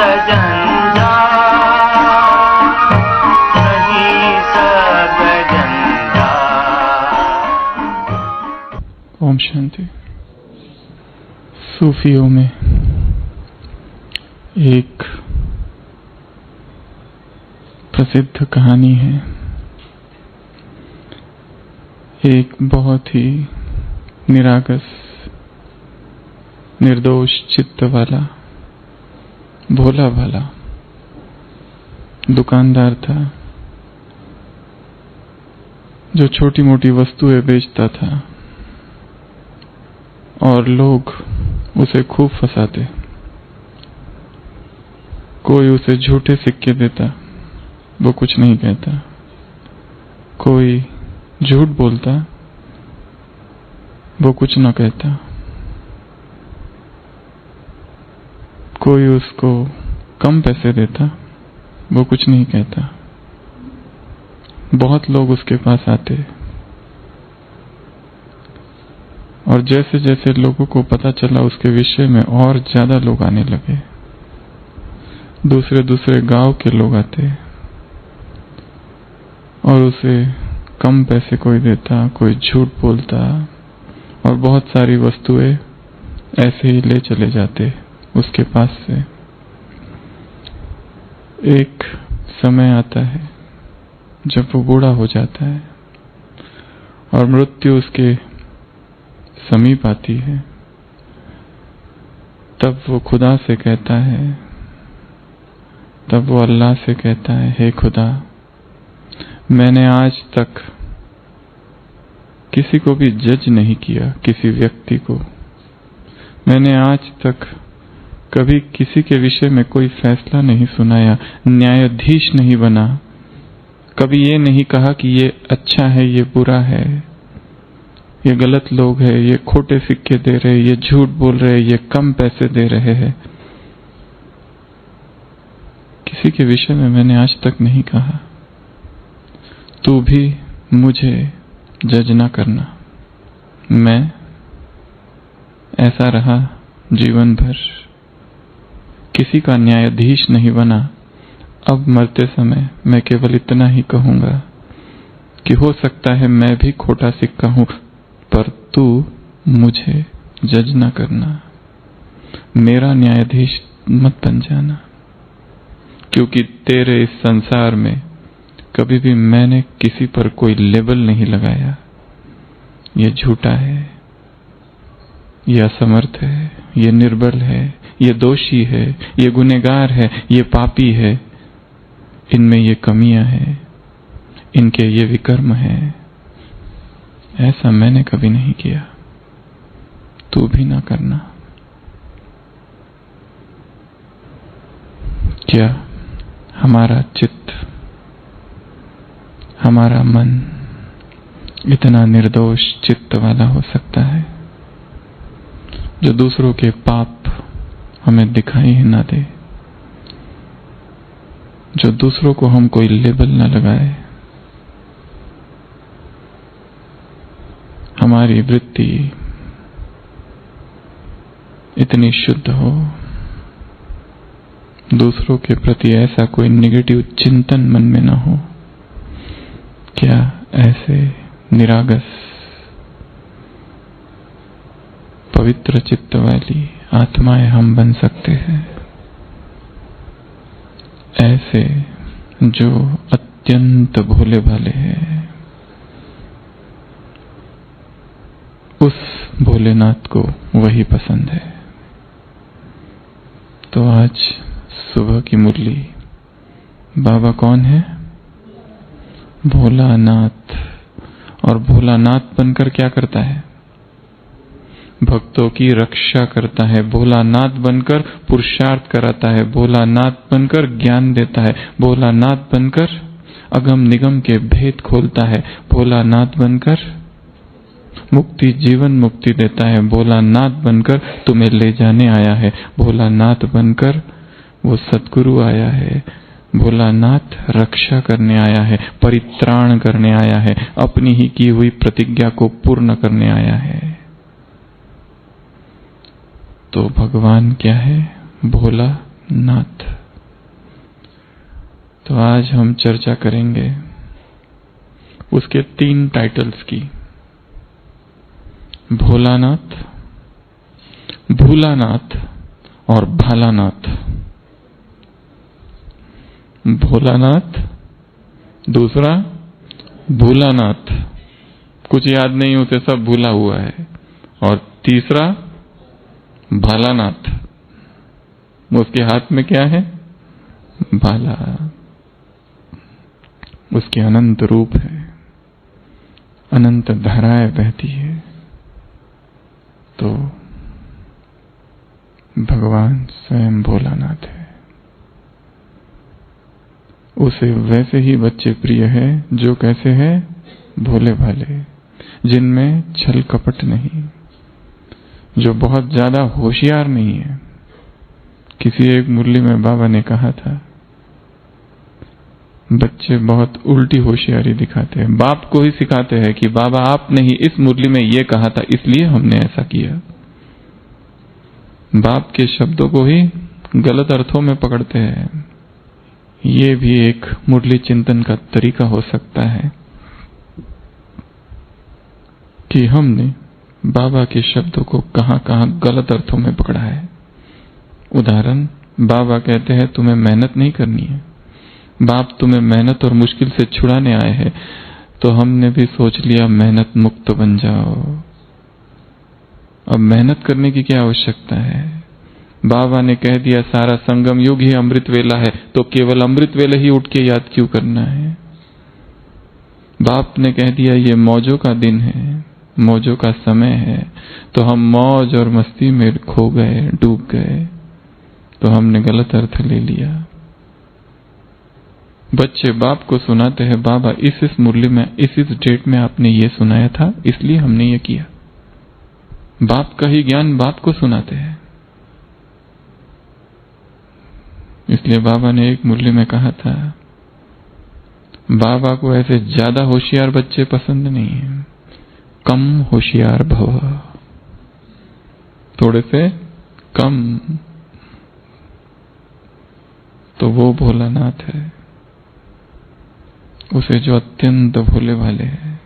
सजंदा नहीं सब जंदा। ओम शांति। सूफियों में एक प्रसिद्ध कहानी है। एक बहुत ही निरागस, निर्दोष चित्त वाला भोला भाला दुकानदार था जो छोटी मोटी वस्तुएं बेचता था और लोग उसे खूब फंसाते। कोई उसे झूठे सिक्के देता, वो कुछ नहीं कहता। कोई झूठ बोलता, वो कुछ न कहता। कोई उसको कम पैसे देता, वो कुछ नहीं कहता। बहुत लोग उसके पास आते और जैसे जैसे लोगों को पता चला उसके विषय में और ज्यादा लोग आने लगे। दूसरे दूसरे गांव के लोग आते और उसे कम पैसे कोई देता, कोई झूठ बोलता और बहुत सारी वस्तुएं ऐसे ही ले चले जाते उसके पास से। एक समय आता है जब वो बूढ़ा हो जाता है और मृत्यु उसके समीप आती है। तब वो खुदा से कहता है, तब वो अल्लाह से कहता है, हे खुदा, मैंने आज तक किसी को भी जज नहीं किया, किसी व्यक्ति को। मैंने आज तक कभी किसी के विषय में कोई फैसला नहीं सुनाया, न्यायाधीश नहीं बना। कभी ये नहीं कहा कि ये अच्छा है, ये बुरा है, ये गलत लोग हैं, ये खोटे सिक्के दे रहे, ये झूठ बोल रहे, ये कम पैसे दे रहे हैं। किसी के विषय में मैंने आज तक नहीं कहा। तू भी मुझे जज ना करना। मैं ऐसा रहा जीवन भर, किसी का न्यायाधीश नहीं बना। अब मरते समय मैं केवल इतना ही कहूंगा कि हो सकता है मैं भी खोटा सिक्का हूं, पर तू मुझे जज ना करना, मेरा न्यायाधीश मत बन जाना, क्योंकि तेरे इस संसार में कभी भी मैंने किसी पर कोई लेबल नहीं लगाया। ये झूठा है, ये असमर्थ है, ये निर्बल है, ये दोषी है, ये गुनहगार है, ये पापी है, इनमें ये कमियां हैं, इनके ये विकर्म हैं। ऐसा मैंने कभी नहीं किया, तू भी ना करना। क्या हमारा चित्त, हमारा मन इतना निर्दोष चित्त वाला हो सकता है जो दूसरों के पाप हमें दिखाई ही ना दे, जो दूसरों को हम कोई लेबल ना लगाए, हमारी वृत्ति इतनी शुद्ध हो, दूसरों के प्रति ऐसा कोई नेगेटिव चिंतन मन में ना हो। क्या ऐसे निरागस पवित्र चित्त वाली आत्माएं हम बन सकते हैं? ऐसे जो अत्यंत भोले भाले हैं, उस भोलेनाथ को वही पसंद है। तो आज सुबह की मुरली, बाबा कौन है? भोलानाथ। और भोलानाथ बनकर क्या करता है? भक्तों की रक्षा करता है। भोलानाथ बनकर पुरुषार्थ कराता है। भोलानाथ बनकर ज्ञान देता है। भोलानाथ बनकर अगम निगम के भेद खोलता है। भोलानाथ बनकर मुक्ति, जीवन मुक्ति देता है। भोलानाथ बनकर तुम्हें ले जाने आया है। भोलानाथ बनकर वो सद्गुरु आया है। भोलानाथ रक्षा करने आया है, परित्राण करने आया है, अपनी ही की हुई प्रतिज्ञा को पूर्ण करने आया है। तो भगवान क्या है? भोला नाथ। तो आज हम चर्चा करेंगे उसके 3 टाइटल्स की, भोलानाथ, भूलानाथ और भालानाथ। भोलानाथ, दूसरा भूलानाथ, कुछ याद नहीं उसे सब भूला हुआ है, और तीसरा भालानाथ, उसके हाथ में क्या है? भाला। उसके अनंत रूप है, अनंत धाराएं बहती है। तो भगवान स्वयं भोलानाथ है। उसे वैसे ही बच्चे प्रिय है जो कैसे है? भोले भाले, जिनमें छल कपट नहीं, जो बहुत ज्यादा होशियार नहीं है। किसी एक मुरली में बाबा ने कहा था, बच्चे बहुत उल्टी होशियारी दिखाते हैं, बाप को ही सिखाते हैं कि बाबा आपने ही इस मुरली में ये कहा था इसलिए हमने ऐसा किया। बाप के शब्दों को ही गलत अर्थों में पकड़ते हैं। ये भी एक मुरली चिंतन का तरीका हो सकता है कि हमने बाबा के शब्दों को कहां कहां गलत अर्थों में पकड़ा है। उदाहरण, बाबा कहते हैं तुम्हें मेहनत नहीं करनी है, बाप तुम्हें मेहनत और मुश्किल से छुड़ाने आए हैं, तो हमने भी सोच लिया मेहनत मुक्त बन जाओ। अब मेहनत करने की क्या आवश्यकता है? बाबा ने कह दिया सारा संगम युग ही अमृत वेला है, तो केवल अमृत वेले ही उठ के याद क्यों करना है? बाप ने कह दिया ये मौजों का दिन है, मौजों का समय है, तो हम मौज और मस्ती में खो गए, डूब गए, तो हमने गलत अर्थ ले लिया। बच्चे बाप को सुनाते हैं, बाबा इस मुरली में इस डेट में आपने ये सुनाया था इसलिए हमने ये किया। बाप का ही ज्ञान बाप को सुनाते हैं। इसलिए बाबा ने एक मुरली में कहा था, बाबा को ऐसे ज्यादा होशियार बच्चे पसंद नहीं है, कम होशियार भव, थोड़े से कम। तो वो भोलानाथ है। उसे जो अत्यंत भोले भाले है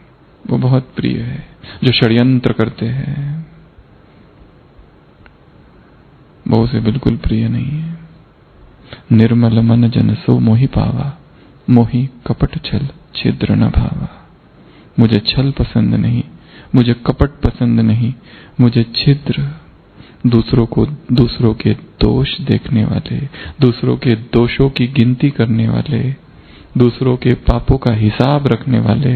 वो बहुत प्रिय है। जो षड्यंत्र करते हैं वो उसे बिल्कुल प्रिय नहीं है। निर्मल मन जन सो मोहि पावा, मोहि कपट छल छिद्र न भावा। मुझे छल पसंद नहीं, मुझे कपट पसंद नहीं, मुझे छिद्र, दूसरों के दोष देखने वाले, दूसरों के दोषों की गिनती करने वाले, दूसरों के पापों का हिसाब रखने वाले।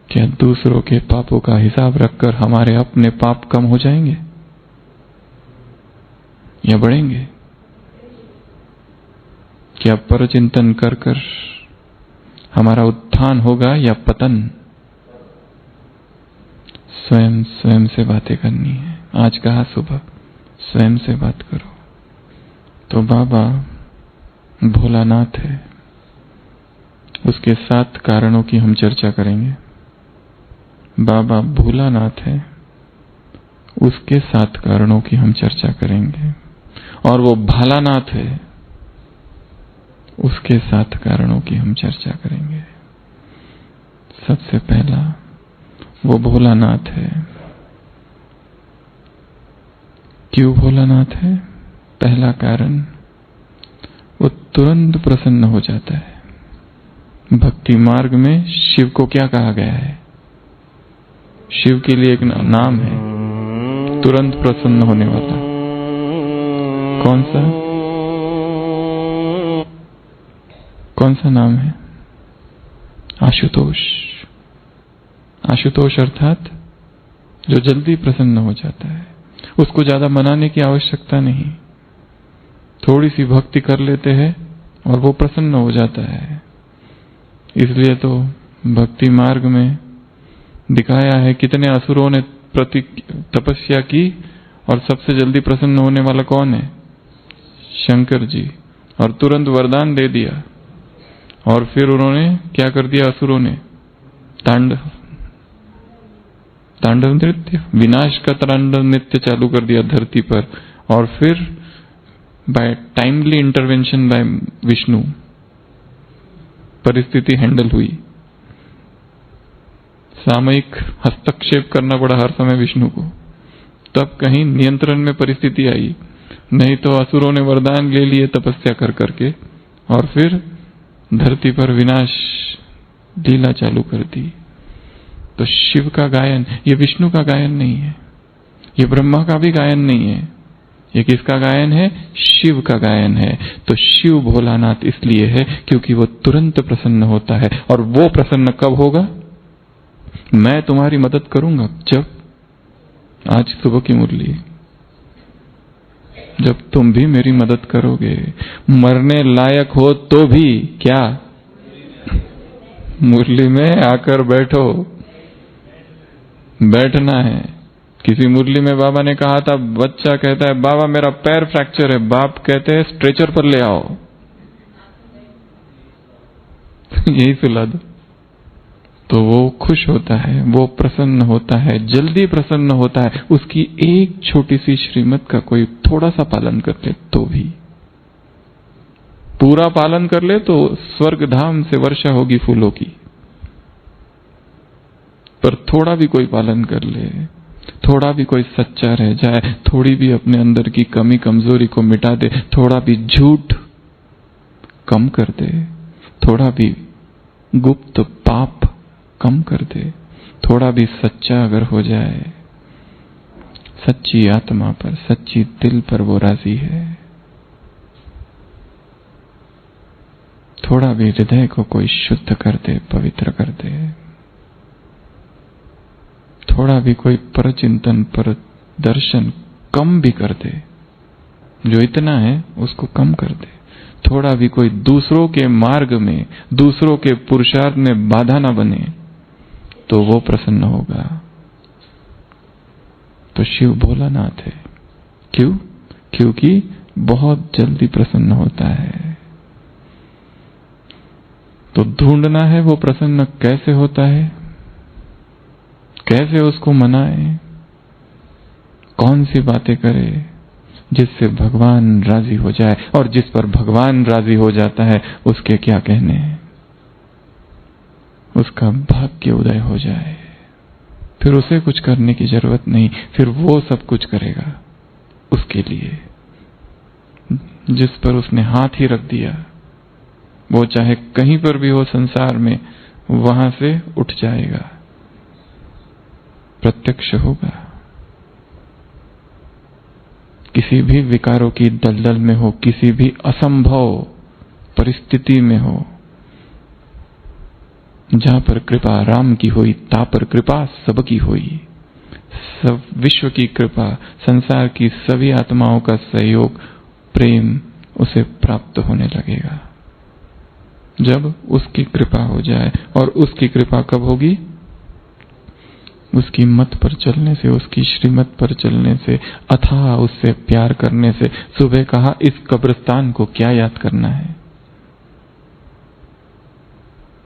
क्या दूसरों के पापों का हिसाब रखकर हमारे अपने पाप कम हो जाएंगे या बढ़ेंगे? क्या परचिंतन कर कर हमारा उत्थान होगा या पतन? स्वयं से बातें करनी है। आज कहा सुबह स्वयं से बात करो। तो बाबा भोलानाथ है, उसके 7 कारणों की हम चर्चा करेंगे। बाबा भोलानाथ है, उसके 7 कारणों की हम चर्चा करेंगे। और वो भालानाथ है, उसके 7 कारणों की हम चर्चा करेंगे। सबसे पहला वो भोलानाथ है। क्यों भोलानाथ है? पहला कारण, वो तुरंत प्रसन्न हो जाता है। भक्ति मार्ग में शिव को क्या कहा गया है? शिव के लिए एक नाम है तुरंत प्रसन्न होने वाला। कौन सा नाम है? आशुतोष। आशुतोष अर्थात जो जल्दी प्रसन्न हो जाता है। उसको ज्यादा मनाने की आवश्यकता नहीं, थोड़ी सी भक्ति कर लेते हैं और वो प्रसन्न हो जाता है। इसलिए तो भक्ति मार्ग में दिखाया है कितने असुरों ने तपस्या की और सबसे जल्दी प्रसन्न होने वाला कौन है? शंकर जी। और तुरंत वरदान दे दिया। और फिर उन्होंने क्या कर दिया? असुरों ने तांडव नृत्य, विनाश का तांडव नृत्य चालू कर दिया धरती पर। और फिर by timely intervention by Vishnu परिस्थिति हैंडल हुई। सामयिक हस्तक्षेप करना पड़ा हर समय विष्णु को, तब कहीं नियंत्रण में परिस्थिति आई। नहीं तो असुरों ने वरदान ले लिए तपस्या कर करके, और फिर धरती पर विनाश लीला चालू कर दी। तो शिव का गायन ये विष्णु का गायन नहीं है, ये ब्रह्मा का भी गायन नहीं है, ये किसका गायन है? शिव का गायन है। तो शिव भोलानाथ इसलिए है क्योंकि वो तुरंत प्रसन्न होता है। और वो प्रसन्न कब होगा? मैं तुम्हारी मदद करूंगा जब, आज सुबह की मुरली, जब तुम भी मेरी मदद करोगे। मरने लायक हो तो भी क्या मुरली में आकर बैठो, बैठना है। किसी मुरली में बाबा ने कहा था, बच्चा कहता है बाबा मेरा पैर फ्रैक्चर है, बाप कहते हैं स्ट्रेचर पर ले आओ यही सुला दो। तो वो खुश होता है, वो प्रसन्न होता है, जल्दी प्रसन्न होता है। उसकी एक छोटी सी श्रीमत का कोई थोड़ा सा पालन कर ले तो भी, पूरा पालन कर ले तो स्वर्ग धाम से वर्षा होगी फूलों की। पर थोड़ा भी कोई पालन कर ले, थोड़ा भी कोई सच्चा रह जाए, थोड़ी भी अपने अंदर की कमी कमजोरी को मिटा दे, थोड़ा भी झूठ कम कर दे, थोड़ा भी गुप्त पाप कम कर दे, थोड़ा भी सच्चा अगर हो जाए, सच्ची आत्मा पर, सच्ची दिल पर वो राजी है। थोड़ा भी हृदय को कोई शुद्ध कर दे, पवित्र कर दे, थोड़ा भी कोई पर चिंतन पर दर्शन कम भी कर दे, जो इतना है उसको कम कर दे, थोड़ा भी कोई दूसरों के मार्ग में, दूसरों के पुरुषार्थ में बाधा ना बने, तो वो प्रसन्न होगा। तो शिव भोलानाथ है। क्यों? क्योंकि बहुत जल्दी प्रसन्न होता है। तो ढूंढना है वो प्रसन्न कैसे होता है, कैसे उसको मनाए, कौन सी बातें करे जिससे भगवान राजी हो जाए। और जिस पर भगवान राजी हो जाता है उसके क्या कहने, उसका भाग्य उदय हो जाए। फिर उसे कुछ करने की जरूरत नहीं, फिर वो सब कुछ करेगा उसके लिए। जिस पर उसने हाथ ही रख दिया वो चाहे कहीं पर भी हो संसार में, वहां से उठ जाएगा, प्रत्यक्ष होगा। किसी भी विकारों की दलदल में हो, किसी भी असंभव परिस्थिति में हो, जहां पर कृपा राम की हुई, ता पर कृपा सबकी हुई। सब विश्व की कृपा, संसार की सभी आत्माओं का सहयोग, प्रेम उसे प्राप्त होने लगेगा जब उसकी कृपा हो जाए। और उसकी कृपा कब होगी? उसकी मत पर चलने से, उसकी श्रीमत पर चलने से, अथाह उससे प्यार करने से। सुबह कहा इस कब्रिस्तान को क्या याद करना है,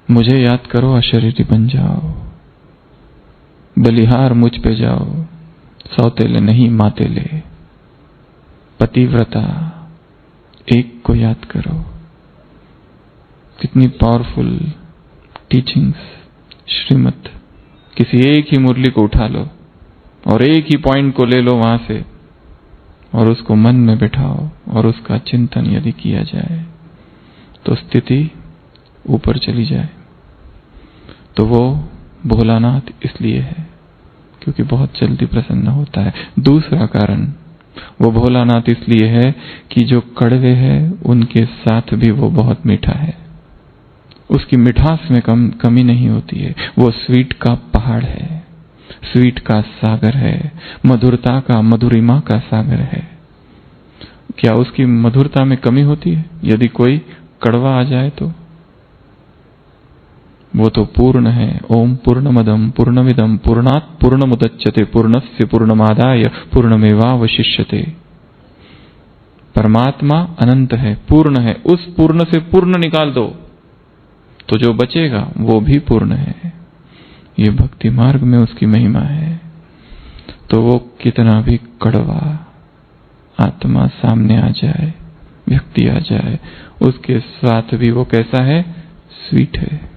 मुझे याद करो, अशरीरी बन जाओ, बलिहार मुझ पे जाओ, सौतेले नहीं मातेले, पतिव्रता, एक को याद करो। कितनी पावरफुल टीचिंग्स, श्रीमत। किसी एक ही मुरली को उठा लो और एक ही पॉइंट को ले लो वहां से, और उसको मन में बिठाओ, और उसका चिंतन यदि किया जाए तो स्थिति ऊपर चली जाए। तो वो भोलानाथ इसलिए है क्योंकि बहुत जल्दी प्रसन्न होता है। दूसरा कारण, वो भोलानाथ इसलिए है कि जो कड़वे हैं उनके साथ भी वो बहुत मीठा है। उसकी मिठास में कमी नहीं होती है। वो स्वीट का पहाड़ है, स्वीट का सागर है, मधुरता का, मधुरिमा का सागर है। क्या उसकी मधुरता में कमी होती है? यदि कोई कड़वा आ जाए तो वो तो पूर्ण है। ओम पूर्णमदम पूर्णमिदम पूर्णात् पूर्णमुदच्यते पूर्णस्य पूर्णमादाय पूर्णमेवावशिष्यते। परमात्मा अनंत है, पूर्ण है। उस पूर्ण से पूर्ण निकाल दो तो जो बचेगा वो भी पूर्ण है। ये भक्ति मार्ग में उसकी महिमा है। तो वो कितना भी कड़वा आत्मा सामने आ जाए, व्यक्ति आ जाए, उसके साथ भी वो कैसा है? स्वीट है।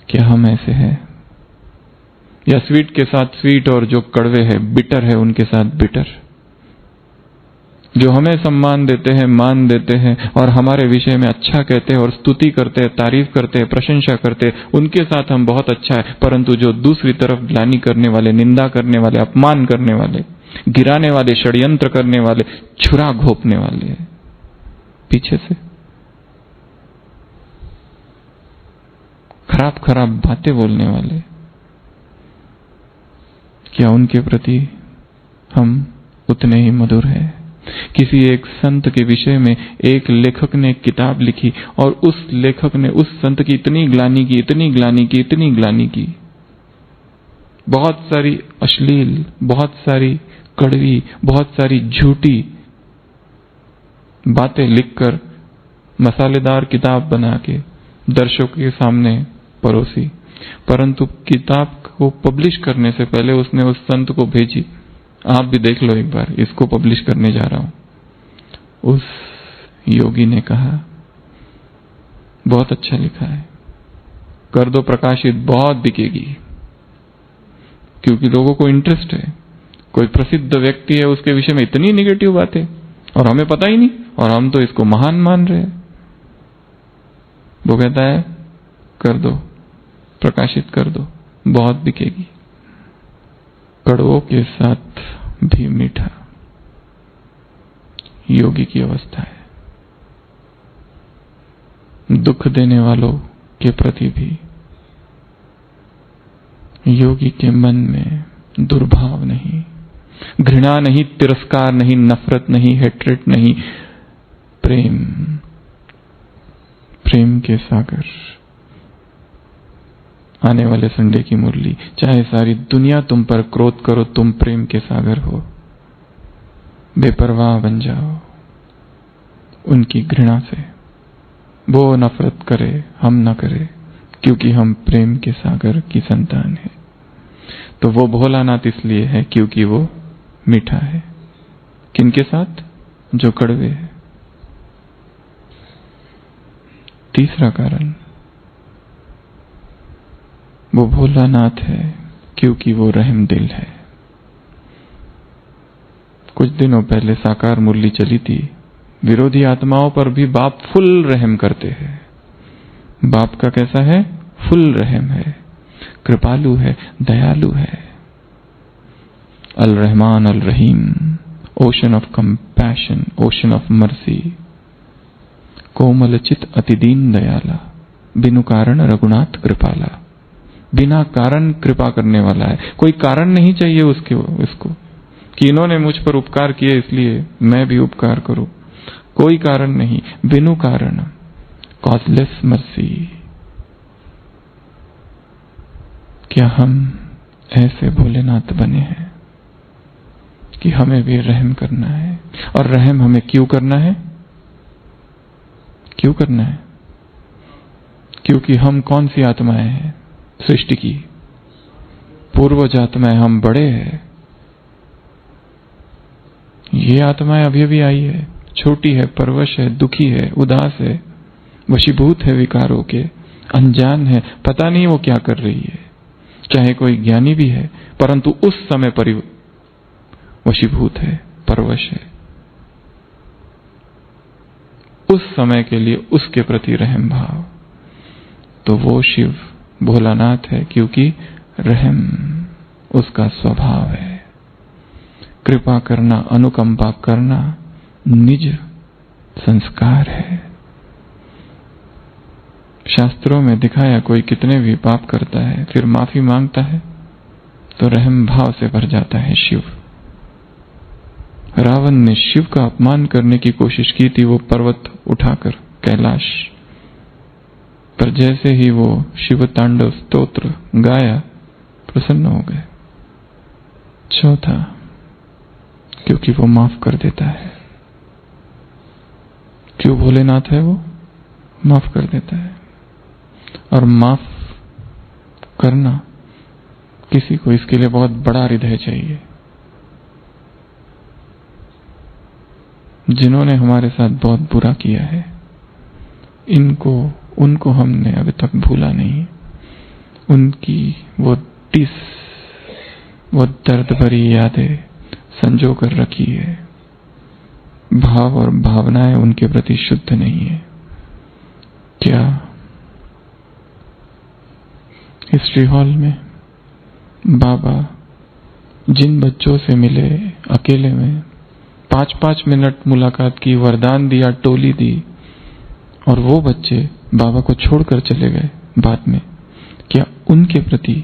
क्या हम ऐसे हैं? या स्वीट के साथ स्वीट और जो कड़वे है, बिटर है, उनके साथ बिटर? जो हमें सम्मान देते हैं, मान देते हैं और हमारे विषय में अच्छा कहते हैं और स्तुति करते हैं, तारीफ करते हैं, प्रशंसा करते हैं, उनके साथ हम बहुत अच्छा है। परंतु जो दूसरी तरफ ग्लानि करने वाले, निंदा करने वाले, अपमान करने वाले, गिराने वाले, षड्यंत्र करने वाले, छुरा घोंपने वाले, पीछे से खराब खराब बातें बोलने वाले, क्या उनके प्रति हम उतने ही मधुर हैं? किसी एक संत के विषय में एक लेखक ने किताब लिखी और उस लेखक ने उस संत की इतनी ग्लानि की, इतनी ग्लानि की, इतनी ग्लानि की, बहुत सारी अश्लील, बहुत सारी कड़वी, बहुत सारी झूठी बातें लिखकर मसालेदार किताब बना के दर्शकों के सामने परोसी। परंतु किताब को पब्लिश करने से पहले उसने उस संत को भेजी, आप भी देख लो एक बार, इसको पब्लिश करने जा रहा हूं। उस योगी ने कहा, बहुत अच्छा लिखा है, कर दो प्रकाशित, बहुत बिकेगी। क्योंकि लोगों को इंटरेस्ट है, कोई प्रसिद्ध व्यक्ति है, उसके विषय में इतनी निगेटिव बातें और हमें पता ही नहीं, और हम तो इसको महान मान रहे हैं। वो कहता है, कर दो, प्रकाशित कर दो, बहुत बिकेगी। कड़वों के साथ भी मीठा, योगी की अवस्था है। दुख देने वालों के प्रति भी योगी के मन में दुर्भाव नहीं, घृणा नहीं, तिरस्कार नहीं, नफरत नहीं, हेट्रेट नहीं, प्रेम, प्रेम के सागर। आने वाले संडे की मुरली, चाहे सारी दुनिया तुम पर क्रोध करो, तुम प्रेम के सागर हो, बेपरवाह बन जाओ उनकी घृणा से। वो नफरत करे, हम न करे, क्योंकि हम प्रेम के सागर की संतान है। तो वो भोलानाथ इसलिए है क्योंकि वो मीठा है। किनके साथ? जो कड़वे है। तीसरा कारण, वो भोलानाथ है क्योंकि वो रहम दिल है। कुछ दिनों पहले साकार मुरली चली थी, विरोधी आत्माओं पर भी बाप फुल रहम करते हैं। बाप का कैसा है? फुल रहम है, कृपालु है, दयालु है। अल रहमान अल रहीम, ocean of compassion, ocean of mercy. कोमल चित अति दीन दयाला, बिनु कारण रघुनाथ कृपाला। बिना कारण कृपा करने वाला है, कोई कारण नहीं चाहिए उसको कि इन्होंने मुझ पर उपकार किए इसलिए मैं भी उपकार करूं। कोई कारण नहीं, बिनु कारण, कॉजलेस मर्सी। क्या हम ऐसे भोलेनाथ बने हैं कि हमें भी रहम करना है? और रहम हमें क्यों करना है? क्यों करना है? क्योंकि हम कौन सी आत्माएं हैं? सृष्टि की पूर्वज आत्माएं, हम बड़े हैं। ये आत्माएं अभी अभी आई है, छोटी है, परवश है, दुखी है, उदास है, वशीभूत है विकारों के, अनजान है, पता नहीं वो क्या कर रही है। चाहे कोई ज्ञानी भी है, परंतु उस समय पर वशीभूत है, परवश है। उस समय के लिए उसके प्रति रहम भाव, तो वो शिव भोलानाथ है क्योंकि रहम उसका स्वभाव है। कृपा करना, अनुकंपा करना निज संस्कार है। शास्त्रों में दिखाया, कोई कितने भी पाप करता है फिर माफी मांगता है तो रहम भाव से भर जाता है शिव। रावण ने शिव का अपमान करने की कोशिश की थी, वो पर्वत उठाकर, कैलाश पर। जैसे ही वो शिव तांडव स्तोत्र गाया, प्रसन्न हो गए। चौथा, क्योंकि वो माफ कर देता है। क्यों भोलेनाथ है? वो माफ कर देता है। और माफ करना किसी को, इसके लिए बहुत बड़ा हृदय चाहिए। जिन्होंने हमारे साथ बहुत बुरा किया है, उनको हमने अभी तक भूला नहीं। उनकी वो दर्द भरी यादें संजो कर रखी है। भाव और भावनाएं उनके प्रति शुद्ध नहीं है। क्या हिस्ट्री हॉल में बाबा जिन बच्चों से मिले अकेले में, 5-5 मिनट मुलाकात की, वरदान दिया, टोली दी, और वो बच्चे बाबा को छोड़कर चले गए बाद में, क्या उनके प्रति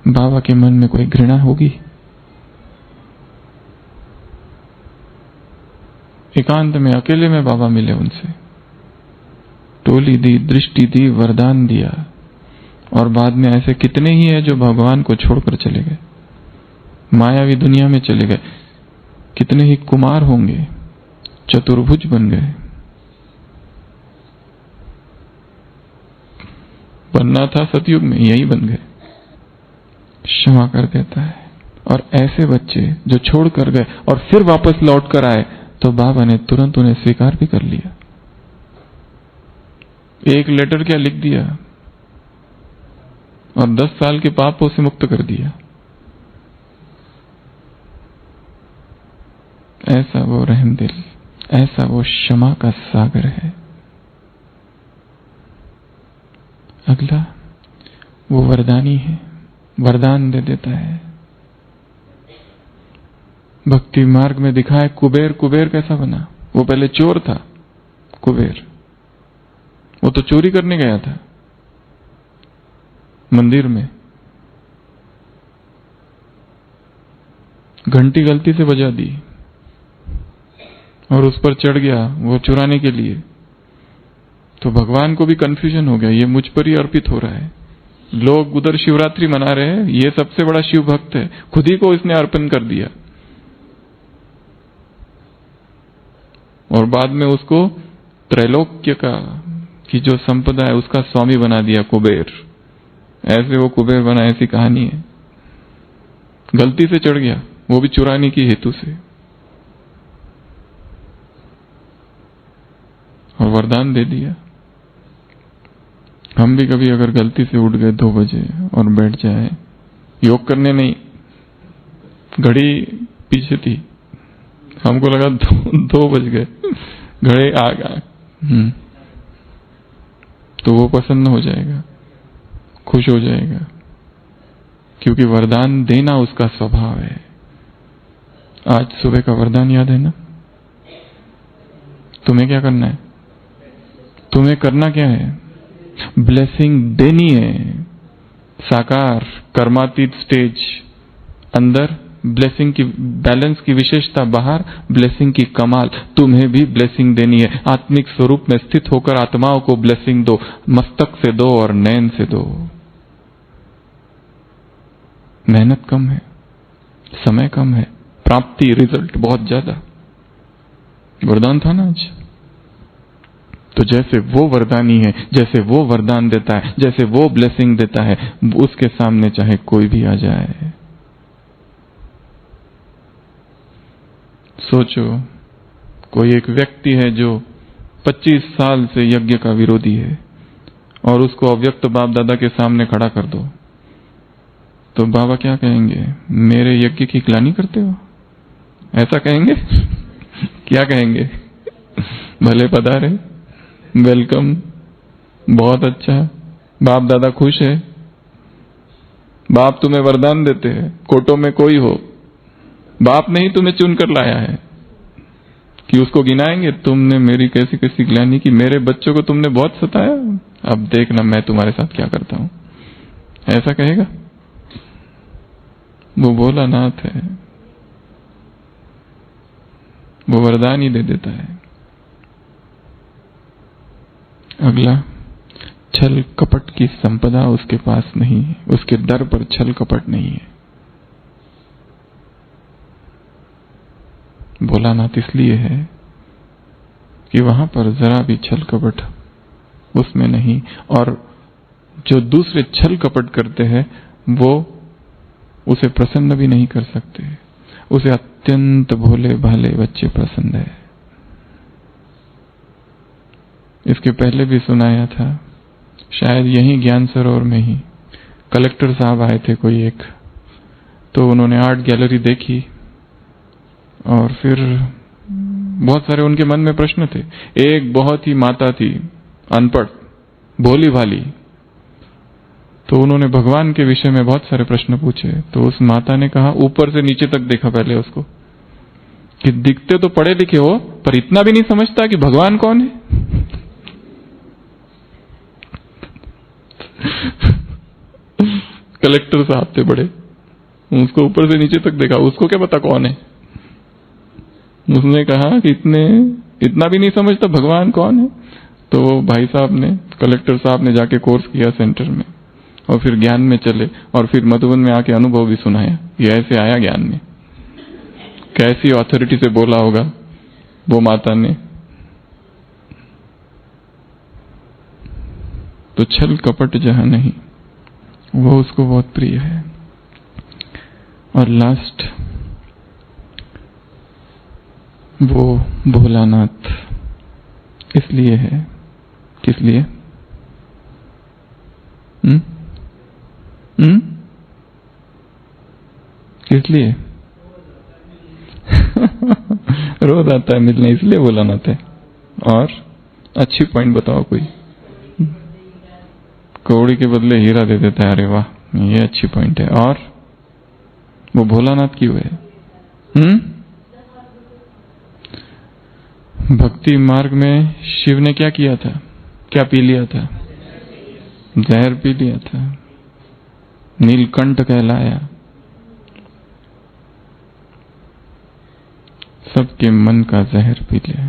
बाबा के मन में कोई घृणा होगी? एकांत में अकेले में बाबा मिले उनसे, टोली दी, दृष्टि दी, वरदान दिया, और बाद में ऐसे कितने ही हैं जो भगवान को छोड़कर चले गए, मायावी दुनिया में चले गए। कितने ही कुमार होंगे, चतुर्भुज बन गए। बनना था सतयुग में, यही बन गए। क्षमा कर देता है। और ऐसे बच्चे जो छोड़ कर गए और फिर वापस लौट कर आए, तो बाबा ने तुरंत उन्हें स्वीकार भी कर लिया। एक लेटर क्या लिख दिया और 10 साल के पापों से मुक्त कर दिया। ऐसा वो रहमदिल, ऐसा वो क्षमा का सागर है। अगला वो वरदानी है, वरदान दे देता है। भक्ति मार्ग में दिखाए कुबेर कैसा बना। वो पहले चोर था, कुबेर। वो तो चोरी करने गया था मंदिर में, घंटी गलती से बजा दी और उस पर चढ़ गया वो चुराने के लिए। तो भगवान को भी कंफ्यूजन हो गया, ये मुझ पर ही अर्पित हो रहा है। लोग उधर शिवरात्रि मना रहे हैं, ये सबसे बड़ा शिव भक्त है, खुद ही को इसने अर्पण कर दिया। और बाद में उसको त्रैलोक्य की जो संपदा है उसका स्वामी बना दिया कुबेर। ऐसे वो कुबेर बना, ऐसी कहानी है। गलती से चढ़ गया, वो भी चुराने की हेतु से, और वरदान दे दिया। हम भी कभी अगर गलती से उठ गए 2 बजे और बैठ जाए, योग करने नहीं, घड़ी पीछे थी, हमको लगा 2 बज गए, घड़ी आ गया, तो वो प्रसन्न हो जाएगा, खुश हो जाएगा, क्योंकि वरदान देना उसका स्वभाव है। आज सुबह का वरदान याद है ना? तुम्हें क्या करना है? तुम्हें करना क्या है? ब्लेसिंग देनी है। साकार कर्मातीत स्टेज, अंदर ब्लेसिंग की बैलेंस की विशेषता, बाहर ब्लेसिंग की कमाल। तुम्हें भी ब्लेसिंग देनी है। आत्मिक स्वरूप में स्थित होकर आत्माओं को ब्लेसिंग दो, मस्तक से दो और नयन से दो। मेहनत कम है, समय कम है, प्राप्ति रिजल्ट बहुत ज्यादा। वरदान था ना आज। तो जैसे वो वरदानी है, जैसे वो वरदान देता है, जैसे वो ब्लेसिंग देता है, उसके सामने चाहे कोई भी आ जाए। सोचो, कोई एक व्यक्ति है जो 25 साल से यज्ञ का विरोधी है, और उसको अव्यक्त बाप दादा के सामने खड़ा कर दो, तो बाबा क्या कहेंगे? मेरे यज्ञ की ग्लानि करते हो? ऐसा कहेंगे? क्या कहेंगे? भले पधारे, वेलकम, बहुत अच्छा, बाप दादा खुश है, बाप तुम्हें वरदान देते हैं, कोटों में कोई हो, बाप ने ही तुम्हें चुनकर लाया है कि उसको गिनाएंगे, तुमने मेरी कैसी कैसी ग्लानि की, मेरे बच्चों को तुमने बहुत सताया, अब देखना मैं तुम्हारे साथ क्या करता हूं। ऐसा कहेगा? वो भोलानाथ है, वो वरदान ही दे देता है। अगला, छल कपट की संपदा उसके पास नहीं है, उसके दर पर छल कपट नहीं है। भोलानाथ इसलिए है कि वहां पर जरा भी छल कपट उसमें नहीं, और जो दूसरे छल कपट करते हैं वो उसे प्रसन्न भी नहीं कर सकते। उसे अत्यंत भोले भाले बच्चे पसंद है। इसके पहले भी सुनाया था, शायद यहीं ज्ञान सरोवर में ही। कलेक्टर साहब आए थे कोई एक, तो उन्होंने आर्ट गैलरी देखी और फिर बहुत सारे उनके मन में प्रश्न थे। एक बहुत ही माता थी, अनपढ़, भोली भाली, तो उन्होंने भगवान के विषय में बहुत सारे प्रश्न पूछे। तो उस माता ने कहा, ऊपर से नीचे तक देखा पहले उसको, कि दिखते तो पढ़े लिखे हो पर इतना भी नहीं समझता कि भगवान कौन है। कलेक्टर साहब थे बड़े, उसको ऊपर से नीचे तक देखा, उसको क्या पता कौन है। उसने कहा कि इतना भी नहीं समझता भगवान कौन है। तो भाई साहब ने, कलेक्टर साहब ने जाके कोर्स किया सेंटर में और फिर ज्ञान में चले और फिर मधुबन में आके अनुभव भी सुनाया। ये ऐसे आया ज्ञान में, कैसी अथॉरिटी से बोला होगा वो माता ने। तो छल कपट जहां नहीं, वो उसको बहुत प्रिय है। और लास्ट, वो भोलानाथ इसलिए है, किस लिए? किस लिए? रोज आता है मिलने, इसलिए भोलानाथ है। और अच्छी पॉइंट बताओ कोई। कौड़ी के बदले हीरा दे देता है, अरे वाह, ये अच्छी पॉइंट है। और वो भोलानाथ क्यों है? भक्ति मार्ग में शिव ने क्या किया था? क्या पी लिया था? जहर पी लिया था, नीलकंठ कहलाया। सबके मन का जहर पी लिया,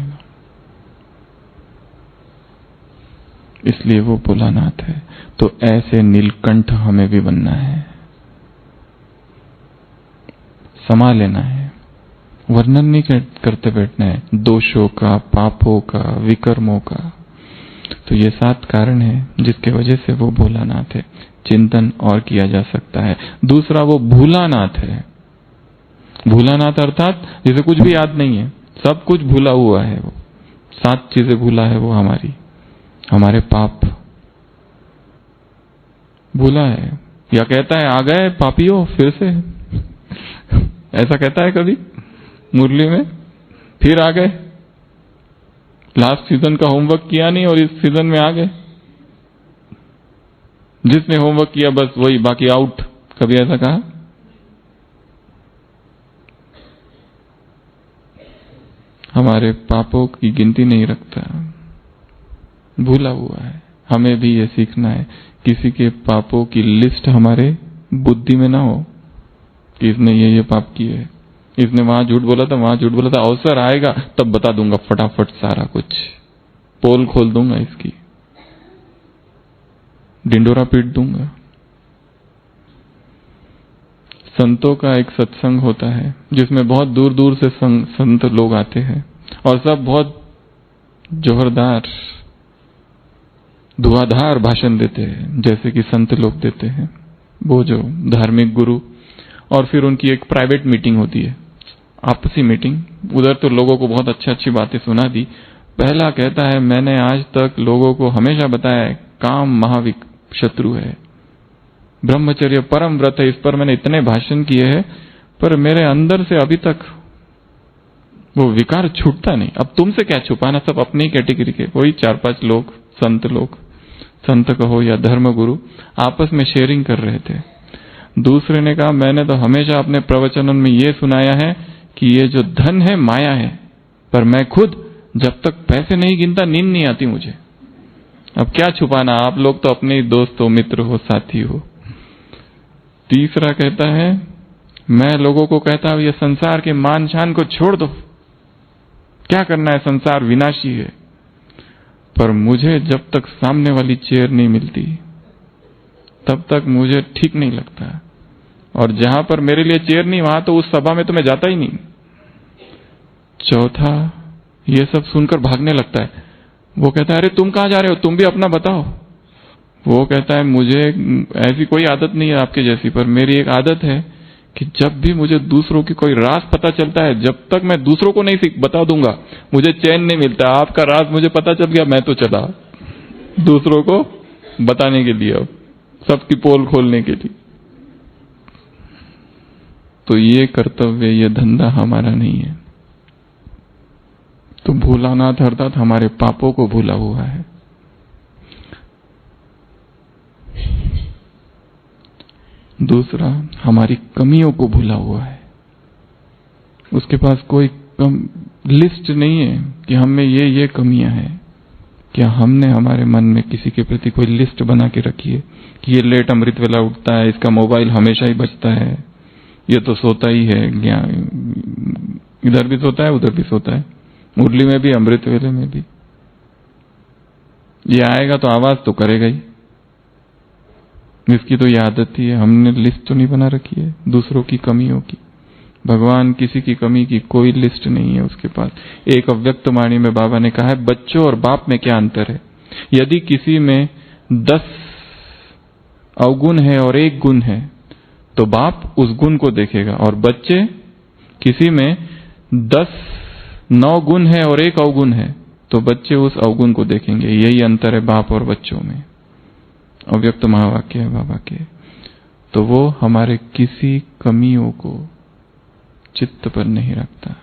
इसलिए वो भोलानाथ है। तो ऐसे नीलकंठ हमें भी बनना है, समा लेना है, वर्णन नहीं करते बैठना है दोषों का, पापों का, विकर्मों का। तो ये 7 कारण है जिसके वजह से वो भोलानाथ है। चिंतन और किया जा सकता है। दूसरा, वो भूलानाथ है। भूलानाथ अर्थात जिसे कुछ भी याद नहीं है, सब कुछ भूला हुआ है। वो 7 चीजें भूला है, वो हमारे पाप भूला है। या कहता है, आ गए पापियों फिर से। ऐसा कहता है कभी मुरली में? फिर आ गए, लास्ट सीजन का होमवर्क किया नहीं और इस सीजन में आ गए। जिसने होमवर्क किया बस वही, बाकी आउट। कभी ऐसा कहा? हमारे पापों की गिनती नहीं रखता, भूला हुआ है। हमें भी ये सीखना है, किसी के पापों की लिस्ट हमारे बुद्धि में ना हो कि इसने ये पाप किए, इसने वहां झूठ बोला था, वहां झूठ बोला था। अवसर आएगा तब बता दूंगा फटाफट, सारा कुछ पोल खोल दूंगा, इसकी डिंडोरा पीट दूंगा। संतों का एक सत्संग होता है जिसमें बहुत दूर दूर से संत लोग आते हैं और सब बहुत जोरदार धुआंधार भाषण देते हैं, जैसे कि संत लोग देते हैं, वो जो धार्मिक गुरु। और फिर उनकी एक प्राइवेट मीटिंग होती है, आपसी मीटिंग। उधर तो लोगों को बहुत अच्छी बातें सुना दी। पहला कहता है, मैंने आज तक लोगों को हमेशा बताया है काम महाविक शत्रु है, ब्रह्मचर्य परम व्रत है, इस पर मैंने इतने भाषण किए हैं, पर मेरे अंदर से अभी तक वो विकार छूटता नहीं। अब तुमसे क्या छुपाना, सब अपनी कैटेगरी के वही 4-5 लोग, संत कहो या धर्म गुरु, आपस में शेयरिंग कर रहे थे। दूसरे ने कहा, मैंने तो हमेशा अपने प्रवचनों में ये सुनाया है कि ये जो धन है माया है, पर मैं खुद जब तक पैसे नहीं गिनता नींद नहीं आती मुझे। अब क्या छुपाना, आप लोग तो अपने ही दोस्त हो, मित्र हो, साथी हो। तीसरा कहता है, मैं लोगों को कहता हूं ये संसार के मान शान को छोड़ दो, क्या करना है, संसार विनाशी है, पर मुझे जब तक सामने वाली चेयर नहीं मिलती तब तक मुझे ठीक नहीं लगता। और जहां पर मेरे लिए चेयर नहीं, वहां तो उस सभा में तो मैं जाता ही नहीं। चौथा, ये सब सुनकर भागने लगता है। वो कहता है, अरे तुम कहां जा रहे हो, तुम भी अपना बताओ। वो कहता है, मुझे ऐसी कोई आदत नहीं है आपके जैसी, पर मेरी एक आदत है कि जब भी मुझे दूसरों की कोई राज पता चलता है, जब तक मैं दूसरों को नहीं बता दूंगा मुझे चैन नहीं मिलता। आपका राज मुझे पता चल गया, मैं तो चला दूसरों को बताने के लिए, अब सबकी पोल खोलने के लिए। तो ये कर्तव्य, ये धंधा हमारा नहीं है। तो भोलानाथ अर्थात हमारे पापों को भूला हुआ है। दूसरा, हमारी कमियों को भूला हुआ है। उसके पास कोई लिस्ट नहीं है कि हम में ये कमियां हैं। क्या हमने हमारे मन में किसी के प्रति कोई लिस्ट बना के रखी है कि ये लेट अमृत वेला उठता है, इसका मोबाइल हमेशा ही बजता है, ये तो सोता ही है, इधर भी सोता है उधर भी सोता है, मुरली में भी अमृत वेले में भी, ये आएगा तो आवाज तो करेगा ही, इसकी तो ये आदत ही है। हमने लिस्ट तो नहीं बना रखी है दूसरों की कमियों की। भगवान किसी की कमी की कोई लिस्ट नहीं है उसके पास। एक अव्यक्त वाणी में बाबा ने कहा है, बच्चों और बाप में क्या अंतर है? यदि किसी में 10 अवगुण है और 1 गुण है तो बाप उस गुण को देखेगा, और बच्चे किसी में 9 गुण है और 1 अवगुण है तो बच्चे उस अवगुण को देखेंगे। यही अंतर है बाप और बच्चों में। अव्यक्त महावाक्य है बाबा के। तो वो हमारे किसी कमियों को चित्त पर नहीं रखता।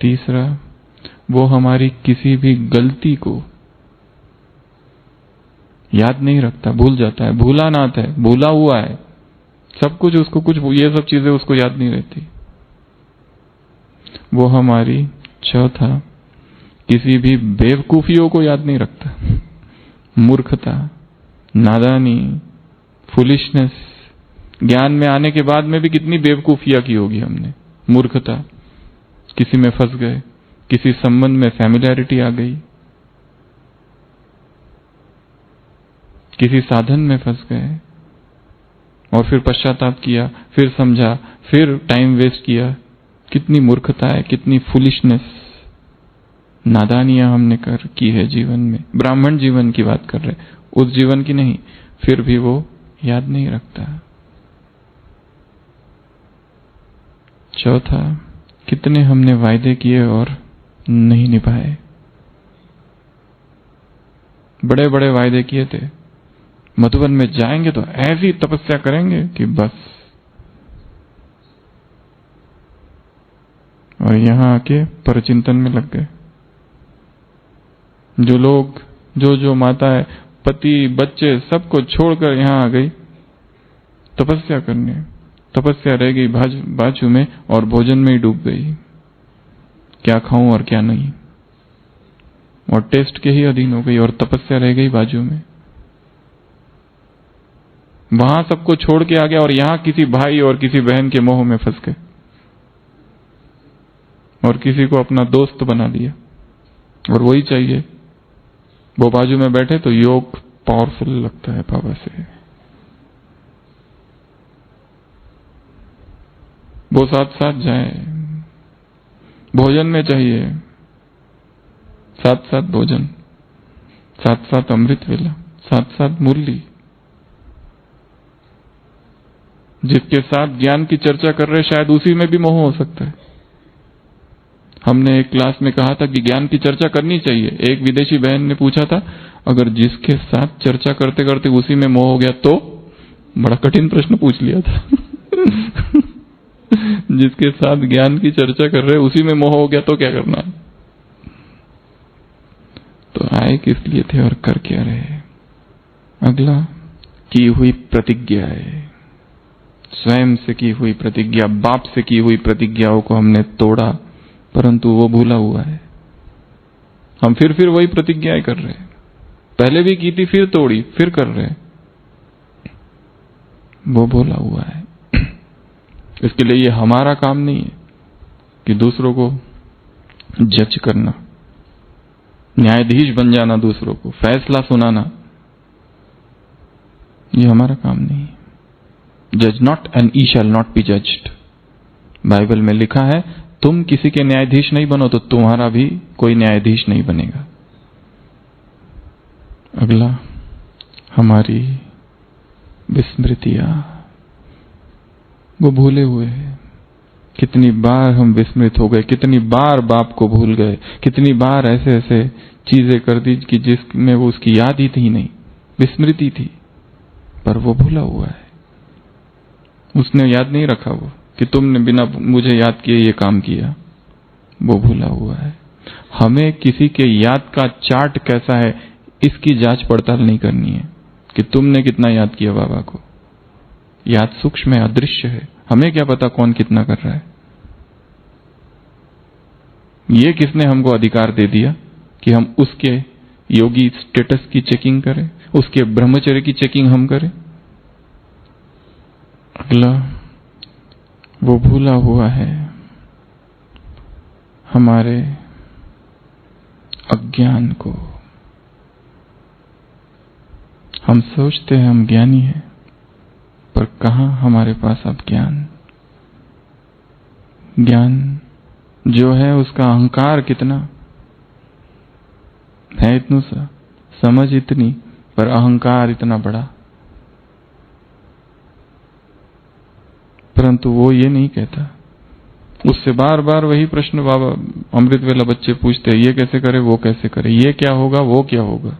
तीसरा, वो हमारी किसी भी गलती को याद नहीं रखता, भूल जाता है। भूलानाथ है, भूला हुआ है सब कुछ, उसको कुछ ये सब चीजें उसको याद नहीं रहती। वो हमारी, चौथा, किसी भी बेवकूफियों को याद नहीं रखता। मूर्खता, नादानी, फुलिशनेस, ज्ञान में आने के बाद में भी कितनी बेवकूफियां की होगी हमने। मूर्खता, किसी में फंस गए, किसी संबंध में फैमिलियरिटी आ गई, किसी साधन में फंस गए और फिर पश्चाताप किया, फिर समझा, फिर टाइम वेस्ट किया। कितनी मूर्खता है, कितनी फुलिशनेस, नादानियां हमने की है जीवन में। ब्राह्मण जीवन की बात कर रहे, उस जीवन की नहीं। फिर भी वो याद नहीं रखता। चौथा, कितने हमने वायदे किए और नहीं निभाए। बड़े बड़े वायदे किए थे, मधुबन में जाएंगे तो ऐसी तपस्या करेंगे कि बस, और यहां आके परचिंतन में लग गए। जो लोग, जो माता है, पति, बच्चे सबको छोड़कर यहां आ गई तपस्या करने। तपस्या रह गई बाजू में और भोजन में ही डूब गई, क्या खाऊं और क्या नहीं, और टेस्ट के ही अधीन हो गई और तपस्या रह गई बाजू में। वहां सबको छोड़ के आ गया और यहां किसी भाई और किसी बहन के मोह में फंस गए और किसी को अपना दोस्त बना दिया, और वही चाहिए। वो बाजू में बैठे तो योग पावरफुल लगता है बाबा से, वो साथ साथ जाए। भोजन में चाहिए साथ साथ भोजन, साथ साथ अमृत वेला, साथ साथ मुरली। जिसके साथ ज्ञान की चर्चा कर रहे शायद उसी में भी मोह हो सकता है। हमने एक क्लास में कहा था कि ज्ञान की चर्चा करनी चाहिए। एक विदेशी बहन ने पूछा था, अगर जिसके साथ चर्चा करते करते उसी में मोह हो गया तो? बड़ा कठिन प्रश्न पूछ लिया था। जिसके साथ ज्ञान की चर्चा कर रहे उसी में मोह हो गया तो क्या करना? तो आए किस लिए थे और कर क्या रहे? अगला, की हुई प्रतिज्ञा है। स्वयं से की हुई प्रतिज्ञा, बाप से की हुई प्रतिज्ञाओं को हमने तोड़ा, परंतु वो भूला हुआ है। हम फिर वही प्रतिज्ञाएं कर रहे हैं। पहले भी की थी, फिर तोड़ी, फिर कर रहे हैं। वो भूला हुआ है। इसके लिए ये हमारा काम नहीं है कि दूसरों को जज करना, न्यायाधीश बन जाना, दूसरों को फैसला सुनाना। ये हमारा काम नहीं है। जज not and E shall not be judged. Bible में लिखा है, तुम किसी के न्यायाधीश नहीं बनो तो तुम्हारा भी कोई न्यायाधीश नहीं बनेगा। अगला, हमारी विस्मृतियां। वो भूले हुए हैं। कितनी बार हम विस्मृत हो गए, कितनी बार बाप को भूल गए, कितनी बार ऐसे ऐसे चीजें कर दी कि जिसमें वो उसकी याद ही थी नहीं, विस्मृति थी, पर वो भूला हुआ है। उसने याद नहीं रखा वो कि तुमने बिना मुझे याद किए ये काम किया, वो भूला हुआ है। हमें किसी के याद का चार्ट कैसा है इसकी जांच पड़ताल नहीं करनी है कि तुमने कितना याद किया बाबा को। याद सूक्ष्म है, अदृश्य है, हमें क्या पता कौन कितना कर रहा है। ये किसने हमको अधिकार दे दिया कि हम उसके योगी स्टेटस की चेकिंग करें, उसके ब्रह्मचर्य की चेकिंग हम करें। अगला, वो भूला हुआ है हमारे अज्ञान को। हम सोचते हैं हम ज्ञानी हैं, पर कहां हमारे पास अब ज्ञान। ज्ञान जो है उसका अहंकार कितना है, इतना सा समझ इतनी, पर अहंकार इतना बड़ा। परंतु वो ये नहीं कहता। उससे बार बार वही प्रश्न बाबा अमृत वेला बच्चे पूछते हैं, ये कैसे करे, वो कैसे करे, ये क्या होगा, वो क्या होगा।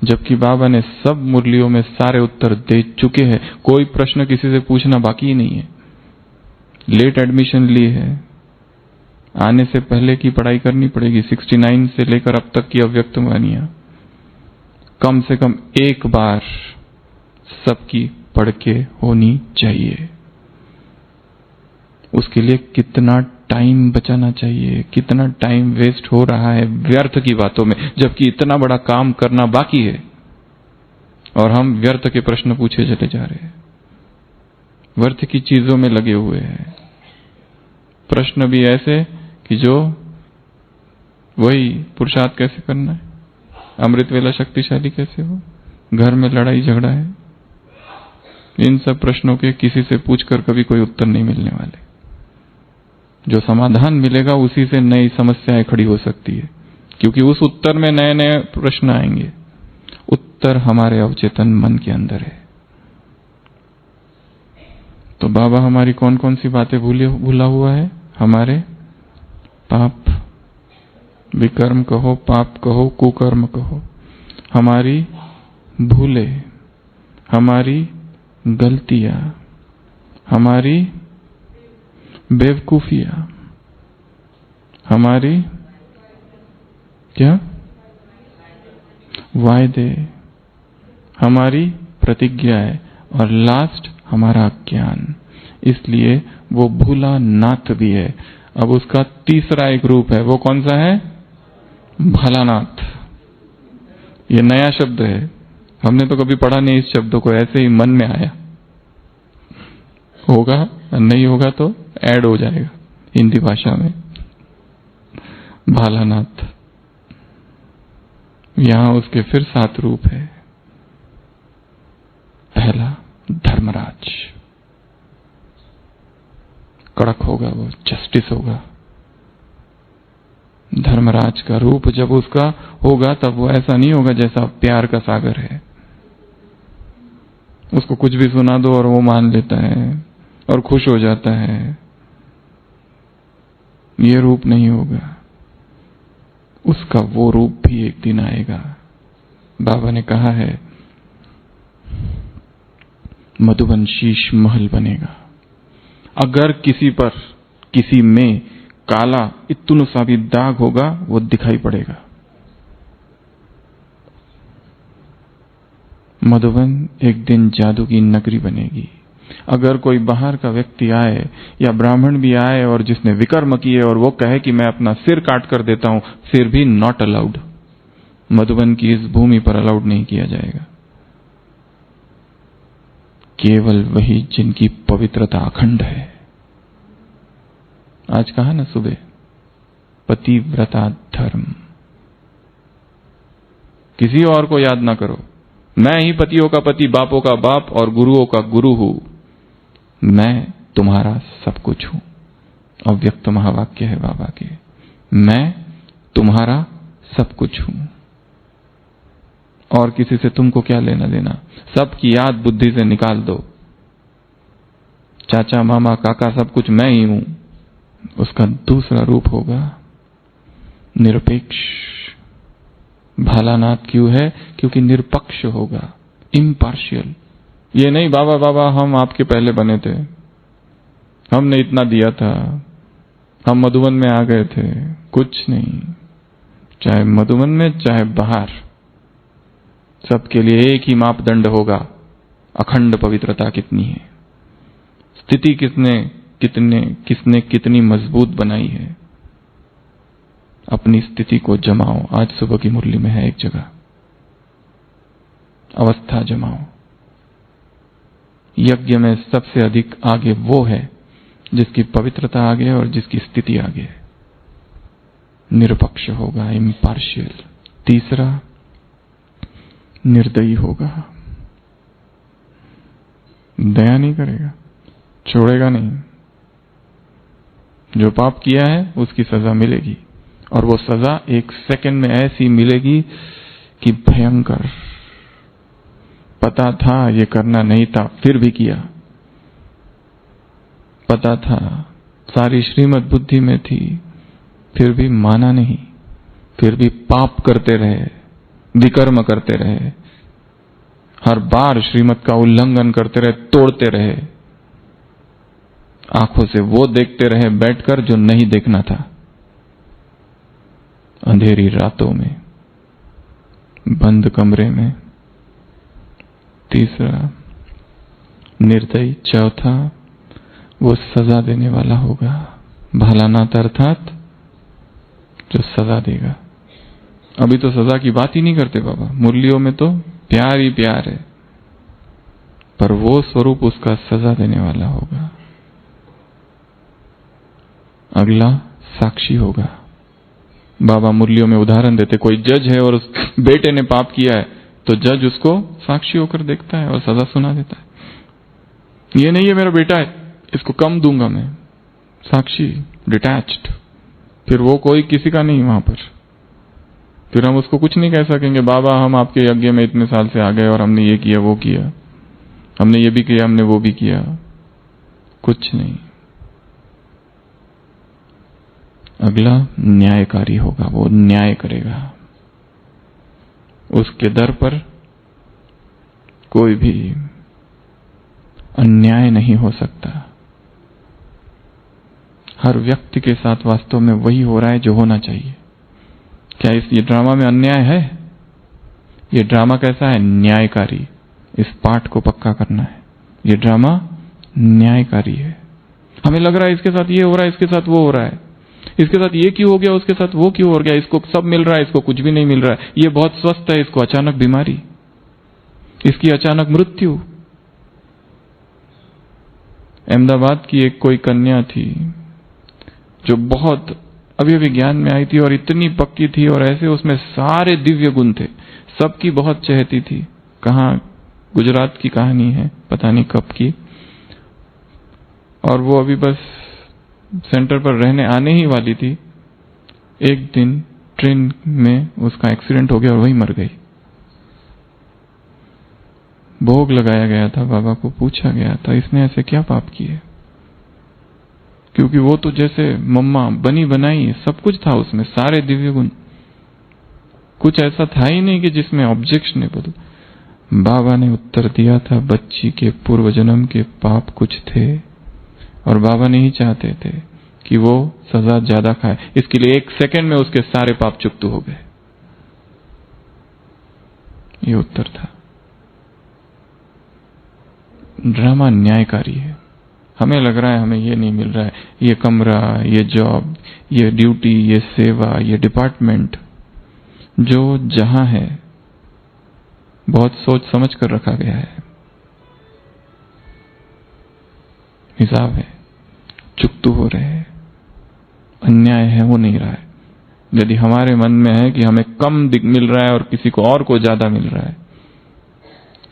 जबकि बाबा ने सब मुरलियों में सारे उत्तर दे चुके हैं। कोई प्रश्न किसी से पूछना बाकी ही नहीं है। लेट एडमिशन ली है, आने से पहले की पढ़ाई करनी पड़ेगी। 69 से लेकर अब तक की अव्यक्त वाणियां कम से कम एक बार सबकी पढ़ के होनी चाहिए। उसके लिए कितना टाइम बचाना चाहिए, कितना टाइम वेस्ट हो रहा है व्यर्थ की बातों में, जबकि इतना बड़ा काम करना बाकी है और हम व्यर्थ के प्रश्न पूछे चले जा रहे हैं, व्यर्थ की चीजों में लगे हुए हैं। प्रश्न भी ऐसे कि जो वही पुरुषार्थ कैसे करना है, अमृत वेला शक्तिशाली कैसे हो, घर में लड़ाई झगड़ा है, इन सब प्रश्नों के किसी से पूछकर कभी कोई उत्तर नहीं मिलने वाले। जो समाधान मिलेगा उसी से नई समस्याएं खड़ी हो सकती है, क्योंकि उस उत्तर में नए नए प्रश्न आएंगे। उत्तर हमारे अवचेतन मन के अंदर है। तो बाबा हमारी कौन कौन सी बातें भूला हुआ है? हमारे पाप, विकर्म कहो, पाप कहो, कुकर्म कहो, हमारी भूले, हमारी गलतियां, हमारी बेवकूफियां, हमारी क्या वायदे, हमारी प्रतिज्ञाएं, और लास्ट हमारा ज्ञान। इसलिए वो भूला नाथ भी है। अब उसका तीसरा एक रूप है, वो कौन सा है? भलानाथ। ये नया शब्द है, हमने तो कभी पढ़ा नहीं इस शब्द को, ऐसे ही मन में आया। होगा नहीं होगा तो ऐड हो जाएगा हिंदी भाषा में। भालानाथ, यहां उसके फिर 7 रूप है। पहला धर्मराज, कड़क होगा वो, जस्टिस होगा। धर्मराज का रूप जब उसका होगा तब वो ऐसा नहीं होगा जैसा प्यार का सागर है, उसको कुछ भी सुना दो और वो मान लेता है और खुश हो जाता है। ये रूप नहीं होगा। उसका वो रूप भी एक दिन आएगा। बाबा ने कहा है मधुबन शीश महल बनेगा। अगर किसी पर, किसी में काला इतना सा भी दाग होगा वो दिखाई पड़ेगा। मधुबन एक दिन जादू की नगरी बनेगी। अगर कोई बाहर का व्यक्ति आए या ब्राह्मण भी आए और जिसने विकर्म किए और वो कहे कि मैं अपना सिर काट कर देता हूं, फिर भी नॉट अलाउड। मधुबन की इस भूमि पर अलाउड नहीं किया जाएगा। केवल वही जिनकी पवित्रता अखंड है। आज कहा ना सुबह, पतिव्रता धर्म। किसी और को याद ना करो, मैं ही पतियों का पति, बापों का बाप और गुरुओं का गुरु हूं। मैं तुम्हारा सब कुछ हूं। अव्यक्त महावाक्य है बाबा के, मैं तुम्हारा सब कुछ हूं और किसी से तुमको क्या लेना देना। सबकी याद बुद्धि से निकाल दो। चाचा मामा काका सब कुछ मैं ही हूं। उसका दूसरा रूप होगा निरपेक्ष। भालानाथ क्यों है? क्योंकि निरपक्ष होगा, इम्पार्शियल। ये नहीं बाबा बाबा हम आपके पहले बने थे, हमने इतना दिया था, हम मधुबन में आ गए थे। कुछ नहीं, चाहे मधुबन में चाहे बाहर, सबके लिए एक ही मापदंड होगा, अखंड पवित्रता कितनी है, स्थिति किसने कितनी मजबूत बनाई है। अपनी स्थिति को जमाओ। आज सुबह की मुरली में है एक जगह, अवस्था जमाओ। यज्ञ में सबसे अधिक आगे वो है जिसकी पवित्रता आगे है और जिसकी स्थिति आगे है। निरपक्ष होगा, इम्पार्शियल। तीसरा, निर्दयी होगा, दया नहीं करेगा, छोड़ेगा नहीं। जो पाप किया है उसकी सजा मिलेगी, और वो सजा एक सेकंड में ऐसी मिलेगी कि भयंकर। पता था ये करना नहीं था, फिर भी किया। पता था, सारी श्रीमद् बुद्धि में थी, फिर भी माना नहीं, फिर भी पाप करते रहे, विकर्म करते रहे, हर बार श्रीमद् का उल्लंघन करते रहे, तोड़ते रहे, आंखों से वो देखते रहे बैठकर जो नहीं देखना था, अंधेरी रातों में, बंद कमरे में। तीसरा, निर्दयी। चौथा, वो सजा देने वाला होगा, भालानाथ अर्थात जो सजा देगा। अभी तो सजा की बात ही नहीं करते बाबा, मुरलियों में तो प्यार ही प्यार है, पर वो स्वरूप उसका सजा देने वाला होगा। अगला, साक्षी होगा। बाबा मुरलियों में उदाहरण देते, कोई जज है और उस बेटे ने पाप किया है, तो जज उसको साक्षी होकर देखता है और सजा सुना देता है। ये नहीं है मेरा बेटा है, इसको कम दूंगा मैं। साक्षी, डिटैच्ड। फिर वो कोई किसी का नहीं वहां पर। फिर हम उसको कुछ नहीं कह सकेंगे, बाबा हम आपके यज्ञ में इतने साल से आ गए और हमने ये किया वो किया, हमने ये भी किया हमने वो भी किया। कुछ नहीं। अगला, न्यायकारी होगा, वो न्याय करेगा। उसके दर पर कोई भी अन्याय नहीं हो सकता। हर व्यक्ति के साथ वास्तव में वही हो रहा है जो होना चाहिए। क्या ये ड्रामा में अन्याय है? ये ड्रामा कैसा है? न्यायकारी। इस पाठ को पक्का करना है, ये ड्रामा न्यायकारी है। हमें लग रहा है इसके साथ ये हो रहा है, इसके साथ वो हो रहा है, इसके साथ ये क्यों हो गया, उसके साथ वो क्यों हो गया, इसको सब मिल रहा है, इसको कुछ भी नहीं मिल रहा है, ये बहुत स्वस्थ है, इसको अचानक बीमारी, इसकी अचानक मृत्यु। अहमदाबाद की एक कोई कन्या थी जो बहुत अभी अभी ज्ञान में आई थी और इतनी पक्की थी और ऐसे उसमें सारे दिव्य गुण थे, सबकी बहुत चहती थी। कहाँ, गुजरात की कहानी है, पता नहीं कब की। और वो अभी बस सेंटर पर रहने आने ही वाली थी। एक दिन ट्रेन में उसका एक्सीडेंट हो गया और वही मर गई। भोग लगाया गया था, बाबा को पूछा गया था इसने ऐसे क्या पाप किए, क्योंकि वो तो जैसे मम्मा बनी बनाई, सब कुछ था उसमें, सारे दिव्य गुण, कुछ ऐसा था ही नहीं कि जिसमें ऑब्जेक्शनेबल। बाबा ने उत्तर दिया था, बच्ची के पूर्व जन्म के पाप कुछ थे और बाबा नहीं चाहते थे कि वो सजा ज्यादा खाए, इसके लिए एक सेकंड में उसके सारे पाप चुकतू हो गए। ये उत्तर था। ड्रामा न्यायकारी है। हमें लग रहा है हमें ये नहीं मिल रहा है, ये कमरा, ये जॉब, ये ड्यूटी, ये सेवा, ये डिपार्टमेंट, जो जहां है बहुत सोच समझ कर रखा गया है। हिसाब है, चुकतू हो रहे हैं, अन्याय है वो नहीं रहा है। यदि हमारे मन में है कि हमें कम मिल रहा है और किसी को और को ज्यादा मिल रहा है,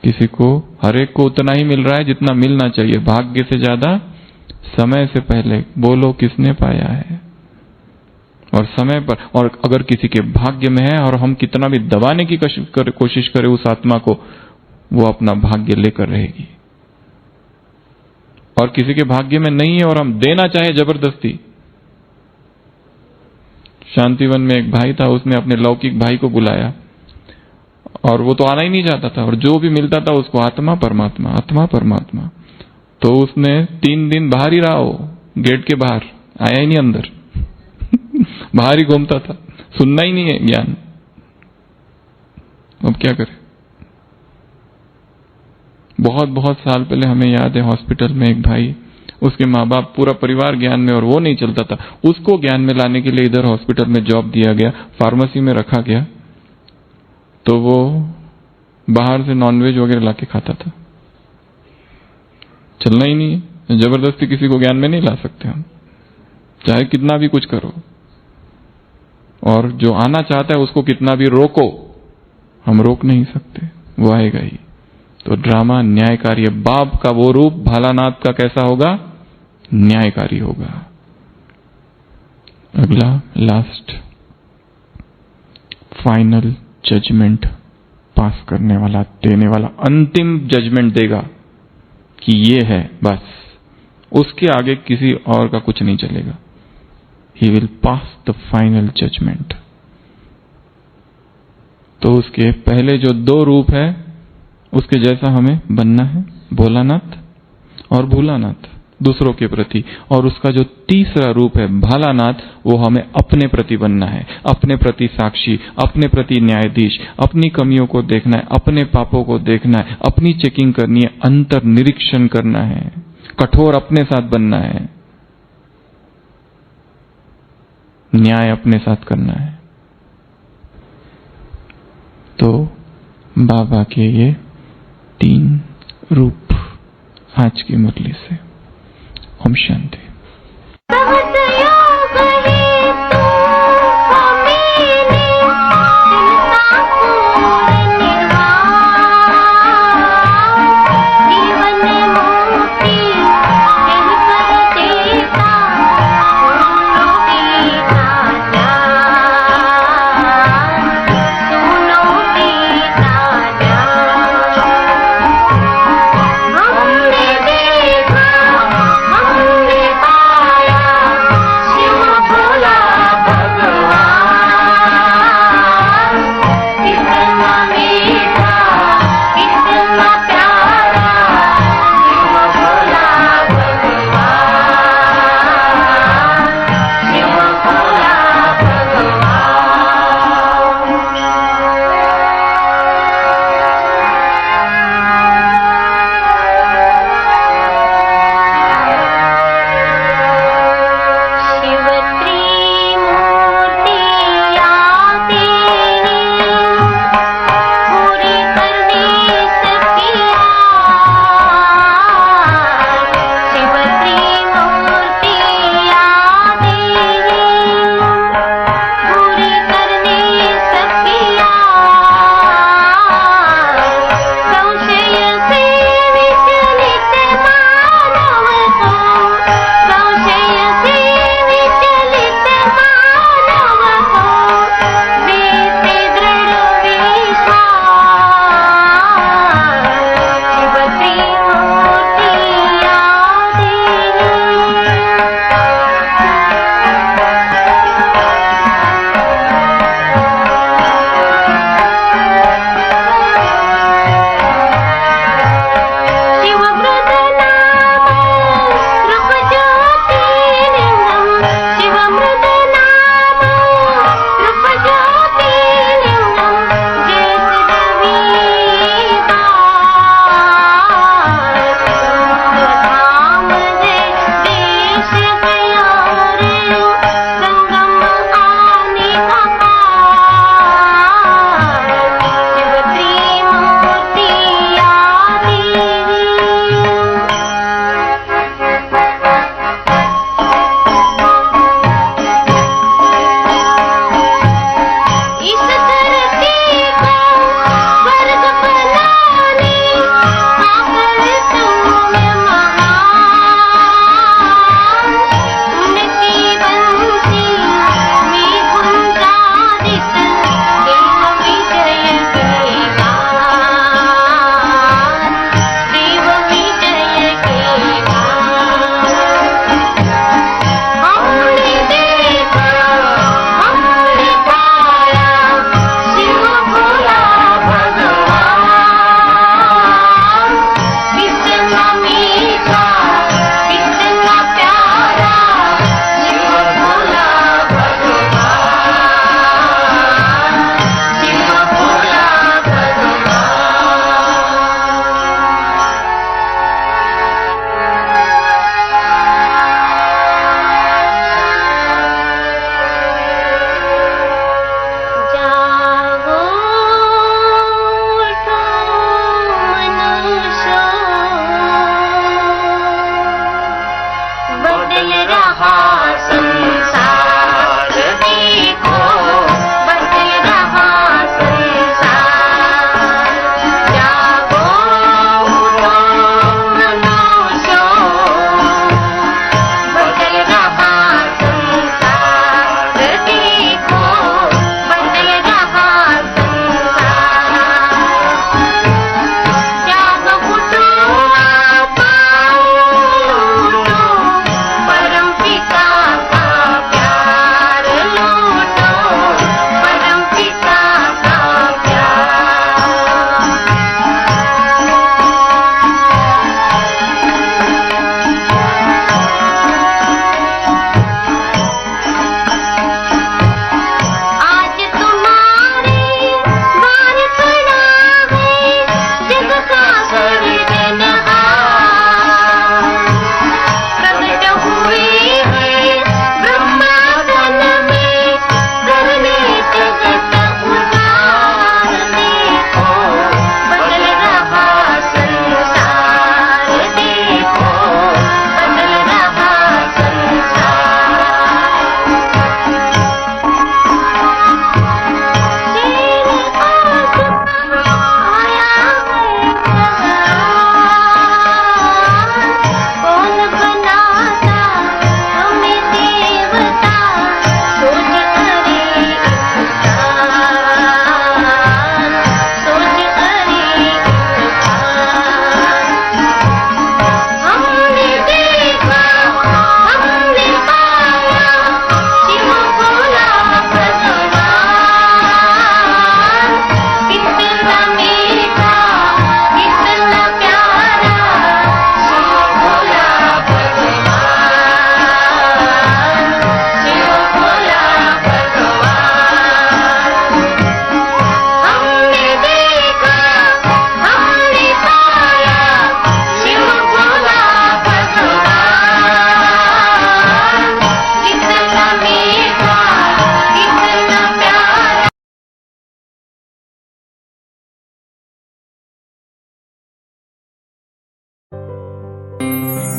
किसी को, हर एक को उतना ही मिल रहा है जितना मिलना चाहिए, भाग्य से ज्यादा समय से पहले, बोलो किसने पाया है। और समय पर, और अगर किसी के भाग्य में है और हम कितना भी दबाने की कोशिश करें उस आत्मा को, वो अपना भाग्य लेकर रहेगी। और किसी के भाग्य में नहीं है और हम देना चाहे जबरदस्ती। शांतिवन में एक भाई था, उसने अपने लौकिक भाई को बुलाया और वो तो आना ही नहीं चाहता था, और जो भी मिलता था उसको आत्मा परमात्मा आत्मा परमात्मा। तो उसने 3 दिन बाहर ही रहा, हो गेट के बाहर, आया ही नहीं अंदर बाहर ही घूमता था, सुनना ही नहीं है ज्ञान। अब क्या करें? बहुत बहुत साल पहले हमें याद है, हॉस्पिटल में एक भाई, उसके माँ बाप पूरा परिवार ज्ञान में, और वो नहीं चलता था। उसको ज्ञान में लाने के लिए इधर हॉस्पिटल में जॉब दिया गया, फार्मेसी में रखा गया, तो वो बाहर से नॉनवेज वगैरह लाके खाता था। चलना ही नहीं है, जबरदस्ती किसी को ज्ञान में नहीं ला सकते हम, चाहे कितना भी कुछ करो। और जो आना चाहता है उसको कितना भी रोको, हम रोक नहीं सकते, वो आएगा ही। तो ड्रामा न्यायकारी है। बाप का वो रूप भालानाथ का कैसा होगा? न्यायकारी होगा। अगला लास्ट फाइनल जजमेंट पास करने वाला, देने वाला, अंतिम जजमेंट देगा कि ये है बस, उसके आगे किसी और का कुछ नहीं चलेगा। He will pass the final judgment. तो उसके पहले जो 2 रूप है उसके जैसा हमें बनना है, भोलानाथ और भूलानाथ दूसरों के प्रति। और उसका जो तीसरा रूप है भालानाथ, वो हमें अपने प्रति बनना है, अपने प्रति साक्षी, अपने प्रति न्यायाधीश, अपनी कमियों को देखना है, अपने पापों को देखना है, अपनी चेकिंग करनी है, अंतर निरीक्षण करना है, कठोर अपने साथ बनना है, न्याय अपने साथ करना है। तो बाबा के ये 3 रूप आज की मुरली से। Om Shanti.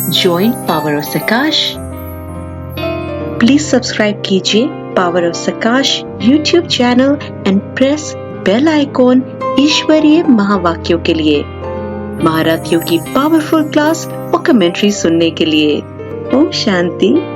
Join Power of Sakash. Please subscribe कीजिए Power of Sakash YouTube channel and press bell icon ईश्वरीय महावाक्यों के लिए, महारथियों की पावरफुल क्लास और कमेंट्री सुनने के लिए। ओम शांति।